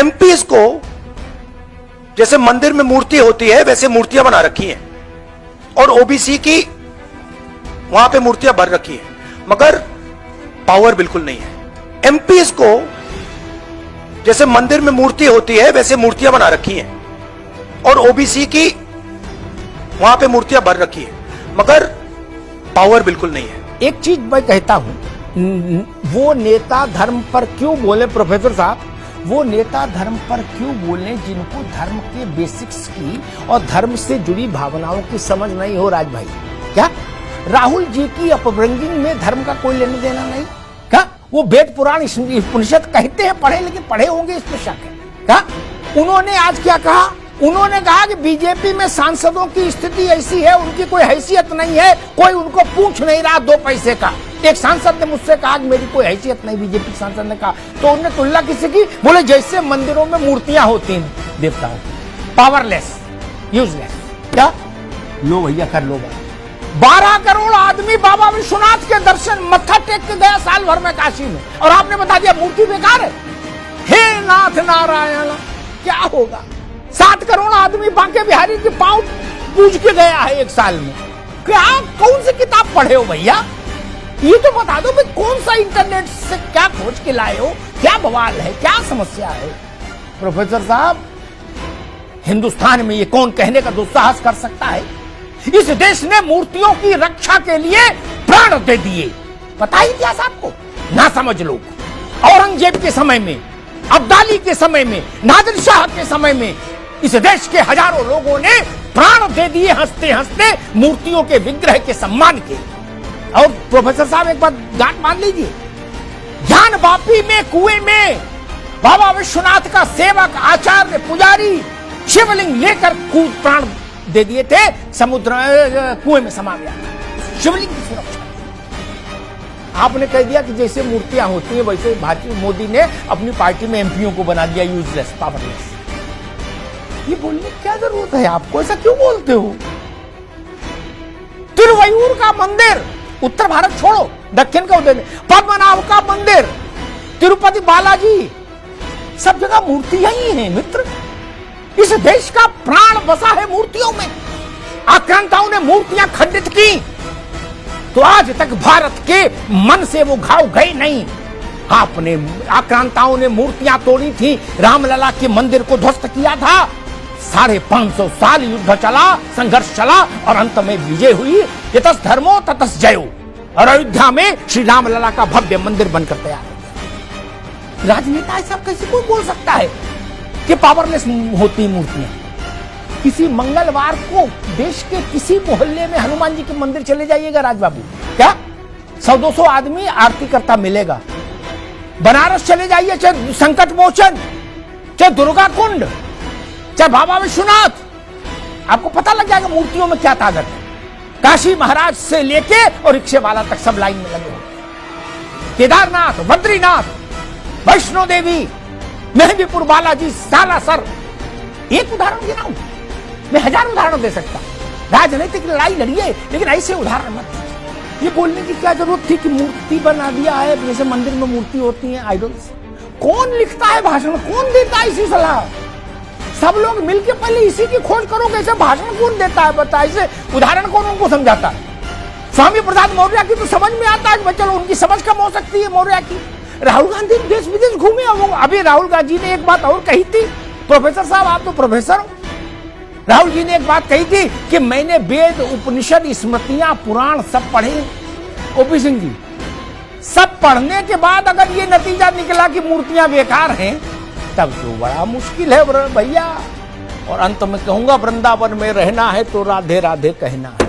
MPs को जैसे मंदिर में मूर्ति होती है वैसे मूर्तियां बना रखी हैं और ओबीसी की वहां पे मूर्तियां भर रखी हैं, मगर पावर बिल्कुल नहीं है। एमपीज को जैसे मंदिर में मूर्ति होती है वैसे मूर्तियां बना रखी हैं और ओबीसी की वहां पे मूर्तियां भर रखी हैं, मगर पावर बिल्कुल नहीं है। एक चीज मैं कहता हूं, वो नेता धर्म पर क्यों बोले प्रोफेसर साहब, वो नेता धर्म पर क्यों बोले जिनको धर्म के बेसिक्स की और धर्म से जुड़ी भावनाओं की समझ नहीं हो। राज भाई, क्या राहुल जी की अपब्रिंगिंग में धर्म का कोई लेना देना नहीं? क्या वो वेद पुराण उपनिषद कहते हैं पढ़े, लेकिन पढ़े होंगे इसमें शक है। क्या उन्होंने आज क्या कहा? उन्होंने कहा कि बीजेपी में सांसदों की स्थिति ऐसी है, उनकी कोई हैसियत नहीं है, कोई उनको पूछ नहीं रहा 2 पैसे का। एक सांसद ने मुझसे कहा कि मेरी कोई हैसियत नहीं, बीजेपी सांसद ने कहा, तो उन्होंने तुलना किसी की? बोले जैसे मंदिरों में मूर्तियां होती हैं देवताओं, पावरलेस, यूजलेस। क्या लो भैया, कर लो भाई। 12 करोड़ आदमी बाबा विश्वनाथ के दर्शन मत्था टेक के गया साल भर में काशी में, और आपने बता दिया मूर्ति बेकार है। हे नाथ नारायण, क्या होगा? 7 करोड़ आदमी बांके बिहारी के पांव पूज के गया है 1 साल में। क्या कौन सी किताब पढ़े हो भैया? ये तो बता दो भाई, कौन सा इंटरनेट से क्या खोज के लाए हो? क्या बवाल है, क्या समस्या है? प्रोफेसर साहब, हिंदुस्तान में ये कौन कहने का दुस्साहस कर सकता है? इस देश ने मूर्तियों की रक्षा के लिए प्राण दे दिए। पता ही इतिहास आपको? ना समझ लोग। औरंगजेब के समय में, अब्दाली के समय में, नादिर शाह के समय में इस देश के हजारों लोगों ने प्राण दे दिए हंसते हंसते मूर्तियों के विग्रह के सम्मान के। और प्रोफेसर साहब एक बात गांठ मान लीजिए, ज्ञान वापी में कुएं में बाबा विश्वनाथ का सेवक, आचार्य, पुजारी शिवलिंग लेकर कूद प्राण दे दिए थे, समुद्र कुएं में समा गया। शिवलिंग की सुरक्षा आपने कह दिया कि जैसे मूर्तियां होती हैं वैसे भारतीय मोदी ने अपनी पार्टी में एमपीओ को बना दिया यूजलेस, पावरलेस। ये बोलने की क्या जरूरत है आपको? ऐसा क्यों बोलते हो? तिरुवयूर का मंदिर, उत्तर भारत छोड़ो, दक्षिण का उदय, पद्मनाभ का मंदिर, तिरुपति बालाजी, सब जगह मूर्तियां ही हैं मित्र। इस देश का प्राण बसा है मूर्तियों में। आक्रांताओं ने मूर्तियां खंडित की तो आज तक भारत के मन से वो घाव गए नहीं। आपने आक्रांताओं ने मूर्तियां तोड़ी थी, रामलला के मंदिर को ध्वस्त किया था, 550 साल युद्ध चला, संघर्ष चला और अंत में विजय हुई। यतस् धर्मो ततस् जयो। और अयोध्या में श्री रामलला का भव्य मंदिर बनकर तैयार हो गया। राजनेता ऐसा कैसे कोई बोल सकता है कि पावरलेस होती मूर्तियां? किसी मंगलवार को देश के किसी मोहल्ले में हनुमान जी के मंदिर चले जाइएगा राज बाबू, क्या 100-200 आदमी आरती करता मिलेगा। बनारस चले जाइए, चाहे संकट मोचन, चाहे दुर्गा कुंड, चाहे बाबा विश्वनाथ, आपको पता लग जाएगा मूर्तियों में क्या ताकत है। काशी महाराज से लेके और रिक्शे वाला तक सब लाइन में लगे होते। केदारनाथ, बद्रीनाथ, वैष्णो देवी, मेहंदीपुर बालाजी, सालासर, एक उदाहरण गिनाऊं, मैं 1000 उदाहरण दे सकता। राजनीतिक लड़ाई लड़िए, लेकिन ऐसे उदाहरण मत दीजिए। ये बोलने की क्या जरूरत थी कि मूर्ति बना दिया है, जैसे मंदिर में मूर्ति होती है, आइडल्स। कौन लिखता है भाषण, कौन देता है इसी सलाह? सब लोग मिलकर पहले इसी की खोज करो, कैसे भाषण कौन देता है, बताइए। इसे उदाहरण कौन उनको समझाता है? स्वामी प्रसाद मौर्य की तो समझ में आता है, चलो उनकी समझ कम हो सकती है मौर्य की। राहुल गांधी देश विदेश घूमे, अभी राहुल गांधी ने एक बात और कही थी, प्रोफेसर साहब आप तो प्रोफेसर हो, राहुल जी ने एक बात कही थी कि मैंने वेद, उपनिषद, स्मृतियां, पुराण सब पढ़े। ओपी सिंह जी, सब पढ़ने के बाद अगर ये नतीजा निकला कि मूर्तियां बेकार हैं, तब तो बड़ा मुश्किल है भैया। और अंत में कहूंगा, वृंदावन में रहना है तो राधे राधे कहना है।